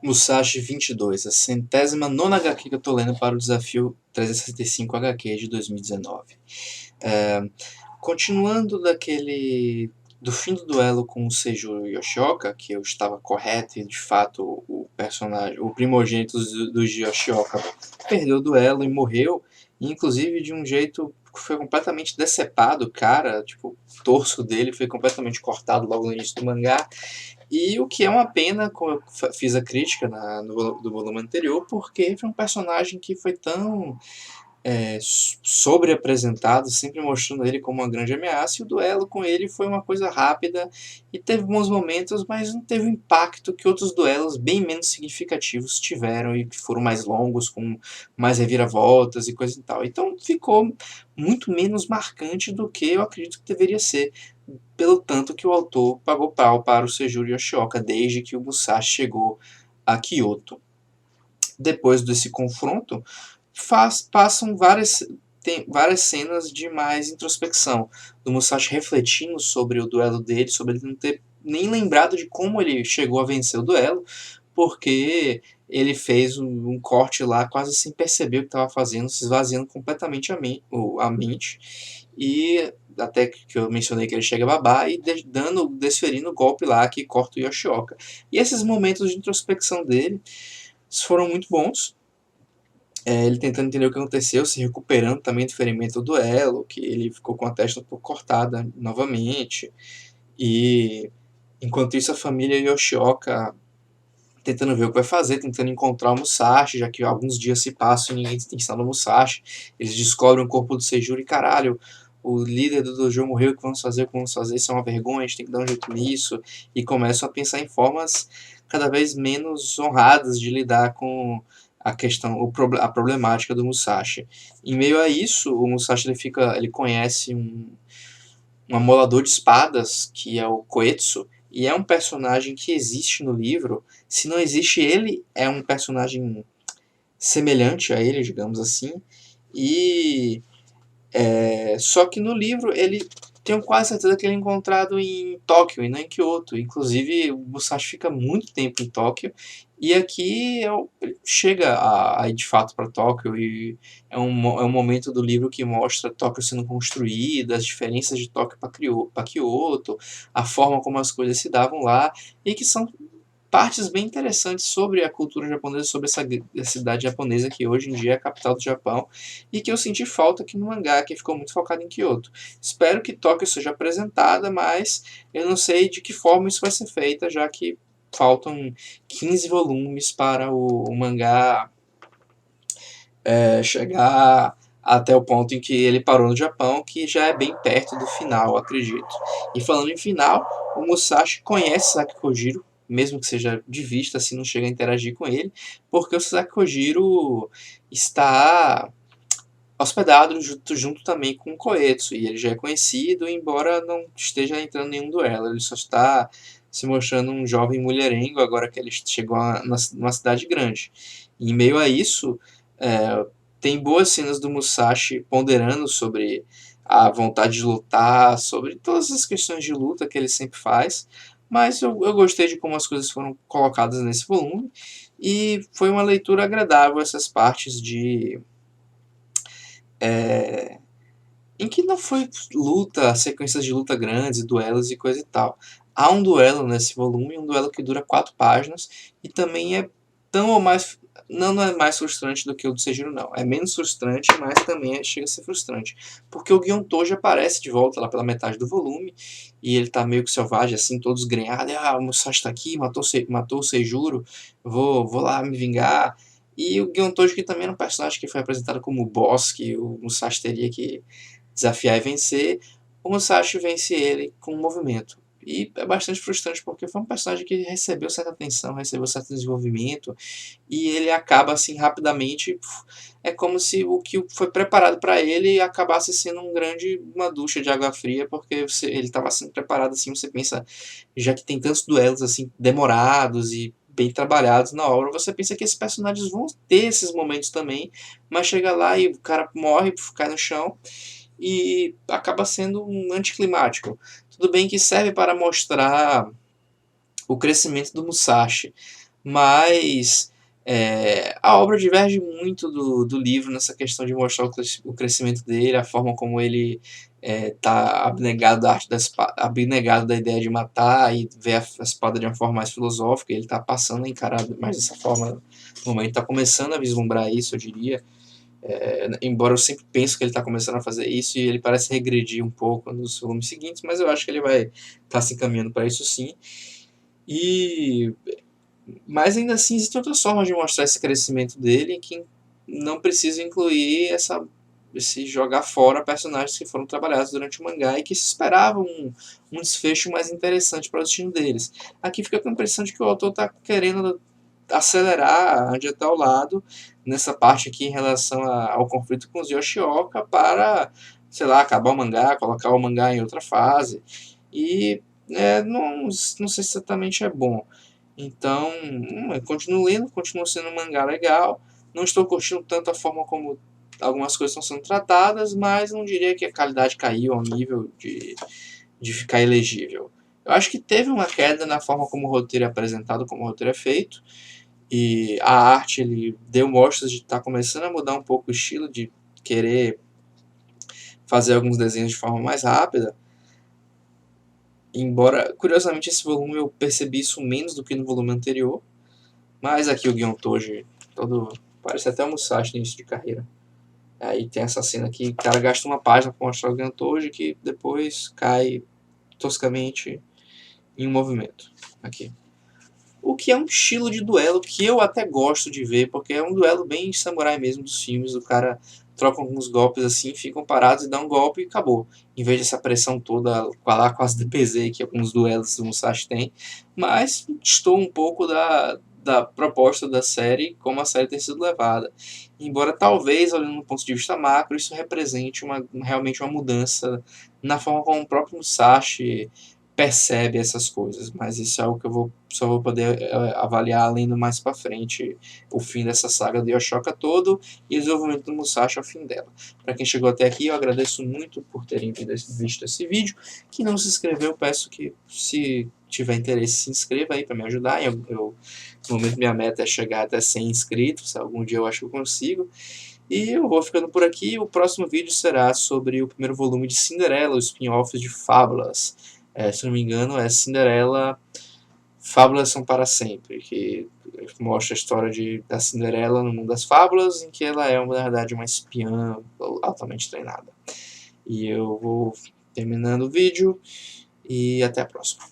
Musashi 22, a centésima nona HQ que eu tô lendo para o desafio 365 HQ de 2019. É, continuando do fim do duelo com o Seijuro Yoshioka, que eu estava correto e de fato o personagem, o primogênito do Yoshioka perdeu o duelo e morreu, e inclusive de um jeito que foi completamente decepado, cara, tipo, o torso dele foi completamente cortado logo no início do mangá, e o que é uma pena, como eu fiz a crítica do volume anterior, porque foi um personagem que foi tão sobre-apresentado, sempre mostrando ele como uma grande ameaça, e o duelo com ele foi uma coisa rápida e teve bons momentos, mas não teve o impacto que outros duelos bem menos significativos tiveram e que foram mais longos, com mais reviravoltas e coisa e tal. Então ficou muito menos marcante do que eu acredito que deveria ser, pelo tanto que o autor pagou pau para o Seijuro Yoshioka desde que o Musashi chegou a Kyoto. Depois desse confronto, passam tem várias cenas de mais introspecção, do Musashi refletindo sobre o duelo dele, sobre ele não ter nem lembrado de como ele chegou a vencer o duelo, porque ele fez um corte lá quase sem perceber o que estava fazendo, se esvaziando completamente a mente, e até que eu mencionei que ele chega a babar e desferindo o golpe lá que corta o Yoshioka. E esses momentos de introspecção dele foram muito bons, ele tentando entender o que aconteceu, se recuperando também do ferimento do duelo, que ele ficou com a testa um pouco cortada novamente. E enquanto isso, a família Yoshioka tentando ver o que vai fazer, tentando encontrar o Musashi, já que alguns dias se passam e ninguém tem sinal do Musashi. Eles descobrem o corpo do Seijuro e caralho, o líder do dojo morreu, o que vamos fazer, o que vamos fazer, isso é uma vergonha, a gente tem que dar um jeito nisso. E começam a pensar em formas cada vez menos honradas de lidar com a questão, a problemática do Musashi. Em meio a isso, o Musashi ele conhece um amolador de espadas, que é o Koetsu, e é um personagem que existe no livro. Se não existe ele, é um personagem semelhante a ele, digamos assim. E só que no livro ele tenho quase certeza que ele é encontrado em Tóquio e não em Kyoto. Inclusive, o Musashi fica muito tempo em Tóquio. E aqui ele chega a ir de fato para Tóquio. E é um momento do livro que mostra Tóquio sendo construída, as diferenças de Tóquio para Kyoto, a forma como as coisas se davam lá. E que são partes bem interessantes sobre a cultura japonesa, sobre essa cidade japonesa que hoje em dia é a capital do Japão e que eu senti falta aqui no mangá, que ficou muito focado em Kyoto. Espero que Tóquio seja apresentada, mas eu não sei de que forma isso vai ser feito, já que faltam 15 volumes para o mangá chegar até o ponto em que ele parou no Japão, que já é bem perto do final, acredito. E falando em final, o Musashi conhece Saki Kojiro, mesmo que seja de vista, assim, não chega a interagir com ele, porque o Saki Kojiro está hospedado junto também com o Koetsu, e ele já é conhecido, embora não esteja entrando em nenhum duelo, ele só está se mostrando um jovem mulherengo agora que ele chegou numa cidade grande. E em meio a isso, é, tem boas cenas do Musashi ponderando sobre a vontade de lutar, sobre todas as questões de luta que ele sempre faz, mas eu gostei de como as coisas foram colocadas nesse volume, e foi uma leitura agradável essas partes em que não foi luta, sequências de luta grandes, duelos e coisa e tal. Há um duelo nesse volume, um duelo que dura 4 páginas, e também é tão ou mais. Não é mais frustrante do que o do Seijiro, não. É menos frustrante, mas também chega a ser frustrante. Porque o Guion Toji aparece de volta lá pela metade do volume, e ele tá meio que selvagem, assim, todo esgrenhado. Ah, o Musashi tá aqui, matou o Seijuro, vou lá me vingar. E o Guion Toji, que também era um personagem que foi apresentado como boss, que o Musashi teria que desafiar e vencer, o Musashi vence ele com um movimento. E é bastante frustrante porque foi um personagem que recebeu certa atenção, recebeu certo desenvolvimento, e ele acaba assim rapidamente. É como se o que foi preparado para ele acabasse sendo uma ducha de água fria, porque ele estava sendo preparado assim. Você pensa, já que tem tantos duelos assim demorados e bem trabalhados na obra, você pensa que esses personagens vão ter esses momentos também, mas chega lá e o cara morre, cai no chão e acaba sendo um anticlimático. Tudo bem que serve para mostrar o crescimento do Musashi, mas a obra diverge muito do livro nessa questão de mostrar o crescimento dele, a forma como ele tá abnegado da arte da espada, abnegado da ideia de matar e ver a espada de uma forma mais filosófica. Ele tá passando a encarar mais dessa forma no momento, tá começando a vislumbrar isso, eu diria. Embora eu sempre penso que ele está começando a fazer isso, e ele parece regredir um pouco nos volumes seguintes, mas eu acho que ele vai estar se encaminhando para isso sim. E mas ainda assim existem outras formas de mostrar esse crescimento dele que não precisa incluir esse jogar fora personagens que foram trabalhados durante o mangá e que se esperava um desfecho mais interessante para o destino deles. Aqui fica com a impressão de que o autor está querendo acelerar, adiantar o lado nessa parte aqui em relação ao conflito com os Yoshioka para, sei lá, acabar o mangá, colocar o mangá em outra fase. E não sei se exatamente é bom. Então, eu continuo lendo, continua sendo um mangá legal. Não estou curtindo tanto a forma como algumas coisas estão sendo tratadas, mas não diria que a qualidade caiu ao nível de ficar ilegível. Eu acho que teve uma queda na forma como o roteiro é apresentado, como o roteiro é feito, e a arte ele deu mostras de estar começando a mudar um pouco o estilo, de querer fazer alguns desenhos de forma mais rápida. Embora, curiosamente, esse volume eu percebi isso menos do que no volume anterior. Mas aqui o Gyontoji, todo, parece até um Musashi no início de carreira. Aí tem essa cena que o cara gasta uma página para mostrar o Gyontoji, que depois cai toscamente em um movimento. Aqui. O que é um estilo de duelo que eu até gosto de ver, porque é um duelo bem samurai mesmo dos filmes. O cara troca alguns golpes assim, ficam parados e dá um golpe e acabou. Em vez dessa pressão toda, lá quase DPZ que alguns duelos do Musashi tem. Mas estou um pouco da proposta da série, como a série tem sido levada. Embora talvez, olhando do ponto de vista macro, isso represente realmente uma mudança na forma como o próprio Musashi percebe essas coisas, mas isso é algo que eu só vou poder avaliar lendo mais para frente o fim dessa saga do Yoshoka todo e o desenvolvimento do Musashi ao fim dela. Para quem chegou até aqui, eu agradeço muito por terem visto esse vídeo. Quem não se inscreveu, peço que, se tiver interesse, se inscreva aí para me ajudar. No momento, minha meta é chegar até 100 inscritos, algum dia eu acho que eu consigo. E eu vou ficando por aqui. O próximo vídeo será sobre o primeiro volume de Cinderela, os spin-offs de Fábulas. Se não me engano, é Cinderela Fábulas São Para Sempre, que mostra a história da Cinderela no mundo das fábulas, em que ela é, na verdade, uma espiã altamente treinada. E eu vou terminando o vídeo e até a próxima.